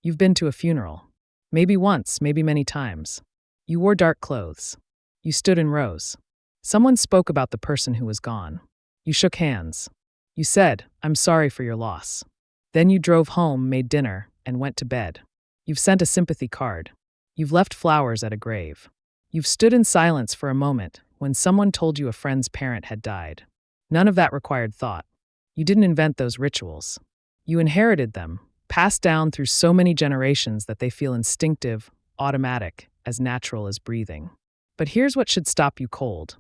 You've been to a funeral. Maybe once, maybe many times. You wore dark clothes. You stood in rows. Someone spoke about the person who was gone. You shook hands. You said, "I'm sorry for your loss." Then you drove home, made dinner, and went to bed. You've sent a sympathy card. You've left flowers at a grave. You've stood in silence for a moment when someone told you a friend's parent had died. None of that required thought. You didn't invent those rituals. You inherited them, passed down through so many generations that they feel instinctive, automatic, as natural as breathing. But here's what should stop you cold.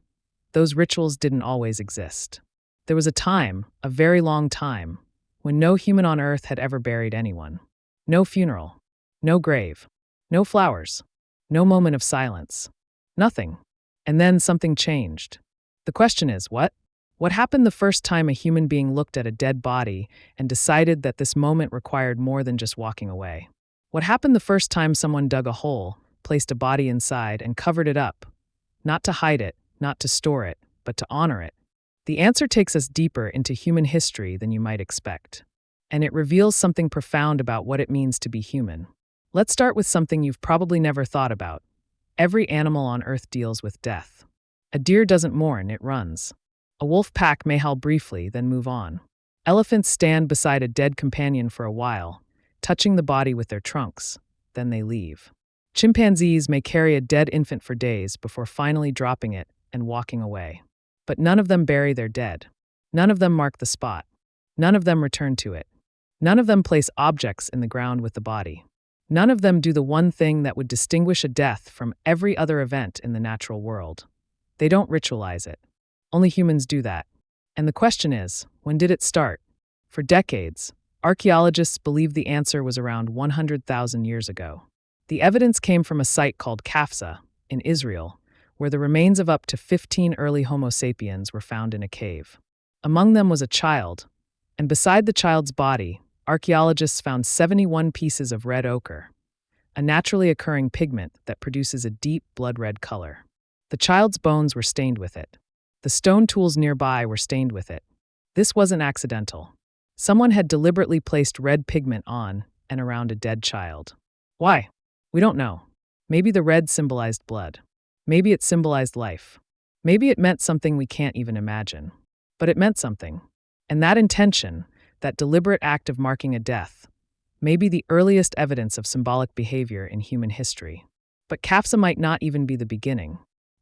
Those rituals didn't always exist. There was a time, a very long time, when no human on Earth had ever buried anyone. No funeral. No grave. No flowers. No moment of silence. Nothing. And then something changed. The question is, what? What happened the first time a human being looked at a dead body and decided that this moment required more than just walking away? What happened the first time someone dug a hole, placed a body inside, and covered it up? Not to hide it, not to store it, but to honor it. The answer takes us deeper into human history than you might expect. And it reveals something profound about what it means to be human. Let's start with something you've probably never thought about. Every animal on Earth deals with death. A deer doesn't mourn, it runs. A wolf pack may howl briefly, then move on. Elephants stand beside a dead companion for a while, touching the body with their trunks, then they leave. Chimpanzees may carry a dead infant for days before finally dropping it and walking away. But none of them bury their dead. None of them mark the spot. None of them return to it. None of them place objects in the ground with the body. None of them do the one thing that would distinguish a death from every other event in the natural world. They don't ritualize it. Only humans do that. And the question is, when did it start? For decades, archaeologists believe the answer was around 100,000 years ago. The evidence came from a site called Kafsa, in Israel, where the remains of up to 15 early Homo sapiens were found in a cave. Among them was a child, and beside the child's body, archaeologists found 71 pieces of red ochre, a naturally occurring pigment that produces a deep blood-red color. The child's bones were stained with it. The stone tools nearby were stained with it. This wasn't accidental. Someone had deliberately placed red pigment on and around a dead child. Why? We don't know. Maybe the red symbolized blood. Maybe it symbolized life. Maybe it meant something we can't even imagine. But it meant something. And that intention, that deliberate act of marking a death, may be the earliest evidence of symbolic behavior in human history. But Kafsa might not even be the beginning.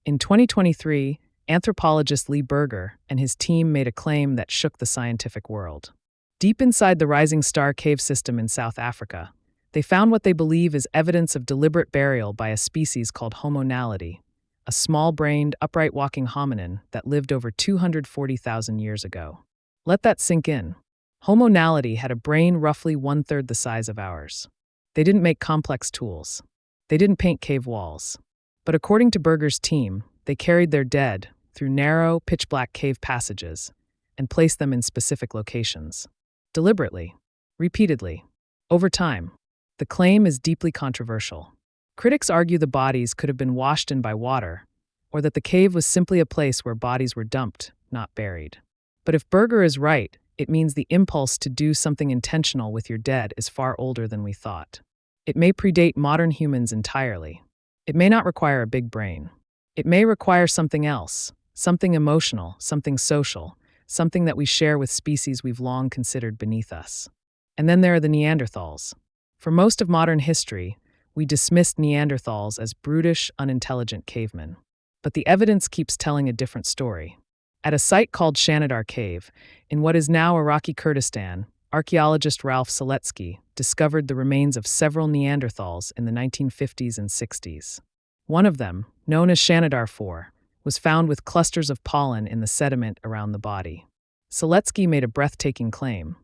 In 2023, anthropologist Lee Berger and his team made a claim that shook the scientific world. Deep inside the Rising Star Cave system in South Africa, they found what they believe is evidence of deliberate burial by a species called Homo naledi, a small-brained, upright-walking hominin that lived over 240,000 years ago. Let that sink in. Homo naledi had a brain roughly one-third the size of ours. They didn't make complex tools. They didn't paint cave walls. But according to Berger's team, they carried their dead through narrow, pitch-black cave passages and placed them in specific locations. Deliberately. Repeatedly. Over time. The claim is deeply controversial. Critics argue the bodies could have been washed in by water, or that the cave was simply a place where bodies were dumped, not buried. But if Berger is right, it means the impulse to do something intentional with your dead is far older than we thought. It may predate modern humans entirely. It may not require a big brain. It may require something else, something emotional, something social, something that we share with species we've long considered beneath us. And then there are the Neanderthals. For most of modern history, we dismissed Neanderthals as brutish, unintelligent cavemen. But the evidence keeps telling a different story. At a site called Shanidar Cave, in what is now Iraqi Kurdistan, archaeologist Ralph Seletsky discovered the remains of several Neanderthals in the 1950s and 60s. One of them, known as Shanidar 4, was found with clusters of pollen in the sediment around the body. Seletsky made a breathtaking claim.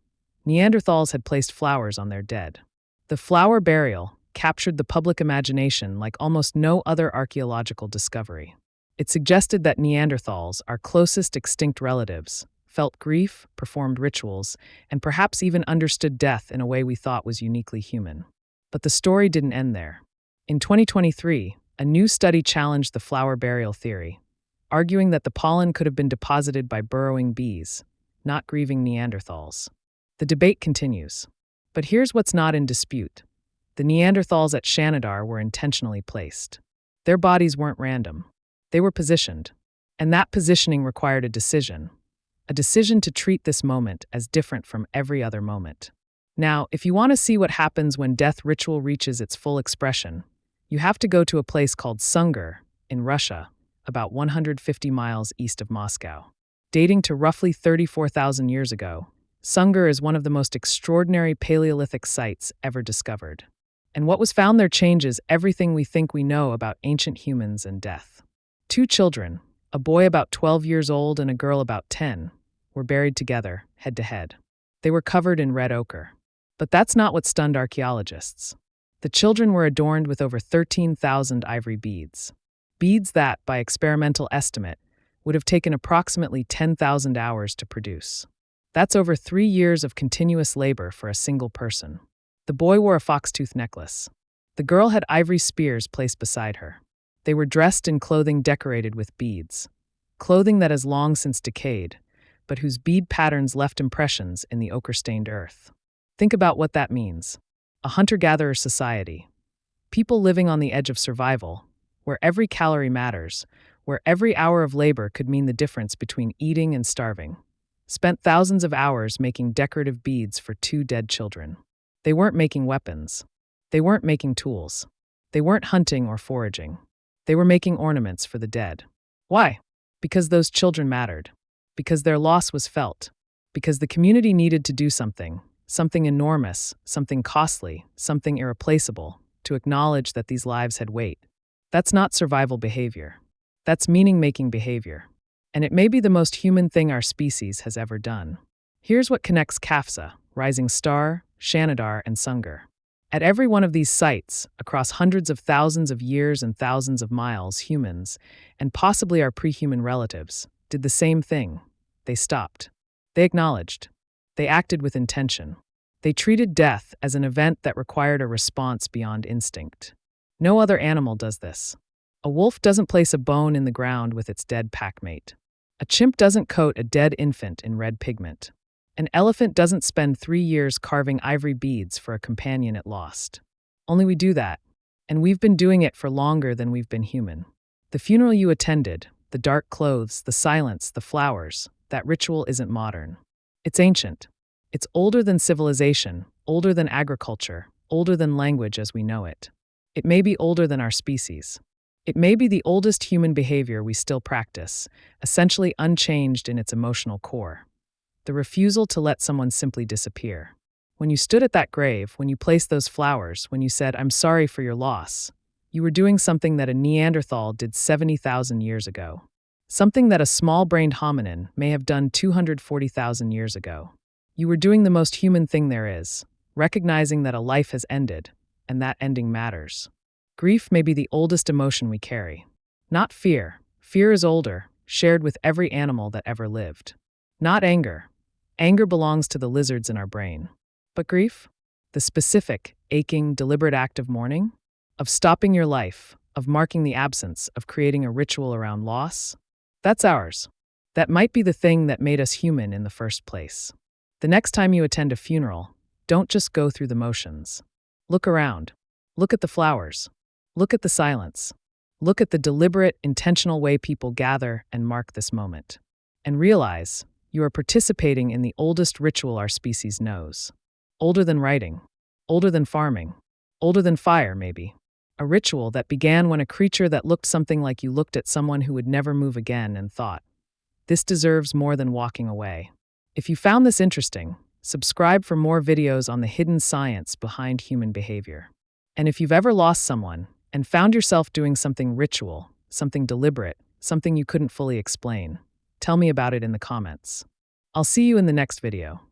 Neanderthals had placed flowers on their dead. The flower burial captured the public imagination like almost no other archaeological discovery. It suggested that Neanderthals, our closest extinct relatives, felt grief, performed rituals, and perhaps even understood death in a way we thought was uniquely human. But the story didn't end there. In 2023, a new study challenged the flower burial theory, arguing that the pollen could have been deposited by burrowing bees, not grieving Neanderthals. The debate continues. But here's what's not in dispute. The Neanderthals at Shanidar were intentionally placed. Their bodies weren't random. They were positioned. And that positioning required a decision to treat this moment as different from every other moment. Now, if you want to see what happens when death ritual reaches its full expression, you have to go to a place called Sungir in Russia, about 150 miles east of Moscow. Dating to roughly 34,000 years ago, Sungir is one of the most extraordinary Paleolithic sites ever discovered. And what was found there changes everything we think we know about ancient humans and death. 2 children, a boy about 12 years old and a girl about 10, were buried together, head to head. They were covered in red ochre. But that's not what stunned archaeologists. The children were adorned with over 13,000 ivory beads. Beads that, by experimental estimate, would have taken approximately 10,000 hours to produce. That's over 3 years of continuous labor for a single person. The boy wore a foxtooth necklace. The girl had ivory spears placed beside her. They were dressed in clothing decorated with beads. Clothing that has long since decayed, but whose bead patterns left impressions in the ochre-stained earth. Think about what that means. A hunter-gatherer society. People living on the edge of survival, where every calorie matters, where every hour of labor could mean the difference between eating and starving. Spent thousands of hours making decorative beads for 2 dead children. They weren't making weapons. They weren't making tools. They weren't hunting or foraging. They were making ornaments for the dead. Why? Because those children mattered. Because their loss was felt. Because the community needed to do something enormous, something costly, something irreplaceable, to acknowledge that these lives had weight. That's not survival behavior. That's meaning-making behavior. And it may be the most human thing our species has ever done. Here's what connects Kafsa, Rising Star, Shanidar, and Sungir. At every one of these sites, across hundreds of thousands of years and thousands of miles, humans, and possibly our pre-human relatives, did the same thing. They stopped. They acknowledged. They acted with intention. They treated death as an event that required a response beyond instinct. No other animal does this. A wolf doesn't place a bone in the ground with its dead packmate. A chimp doesn't coat a dead infant in red pigment. An elephant doesn't spend 3 years carving ivory beads for a companion it lost. Only we do that, and we've been doing it for longer than we've been human. The funeral you attended, the dark clothes, the silence, the flowers, that ritual isn't modern. It's ancient. It's older than civilization, older than agriculture, older than language as we know it. It may be older than our species. It may be the oldest human behavior we still practice, essentially unchanged in its emotional core. The refusal to let someone simply disappear. When you stood at that grave, when you placed those flowers, when you said, "I'm sorry for your loss," you were doing something that a Neanderthal did 70,000 years ago. Something that a small-brained hominin may have done 240,000 years ago. You were doing the most human thing there is, recognizing that a life has ended, and that ending matters. Grief may be the oldest emotion we carry. Not fear. Fear is older, shared with every animal that ever lived. Not anger. Anger belongs to the lizards in our brain. But grief? The specific, aching, deliberate act of mourning? Of stopping your life, of marking the absence, of creating a ritual around loss? That's ours. That might be the thing that made us human in the first place. The next time you attend a funeral, don't just go through the motions. Look around. Look at the flowers. Look at the silence. Look at the deliberate, intentional way people gather and mark this moment. And realize you are participating in the oldest ritual our species knows. Older than writing. Older than farming. Older than fire, maybe. A ritual that began when a creature that looked something like you looked at someone who would never move again and thought, "This deserves more than walking away." If you found this interesting, subscribe for more videos on the hidden science behind human behavior. And if you've ever lost someone and found yourself doing something ritual, something deliberate, something you couldn't fully explain, tell me about it in the comments. I'll see you in the next video.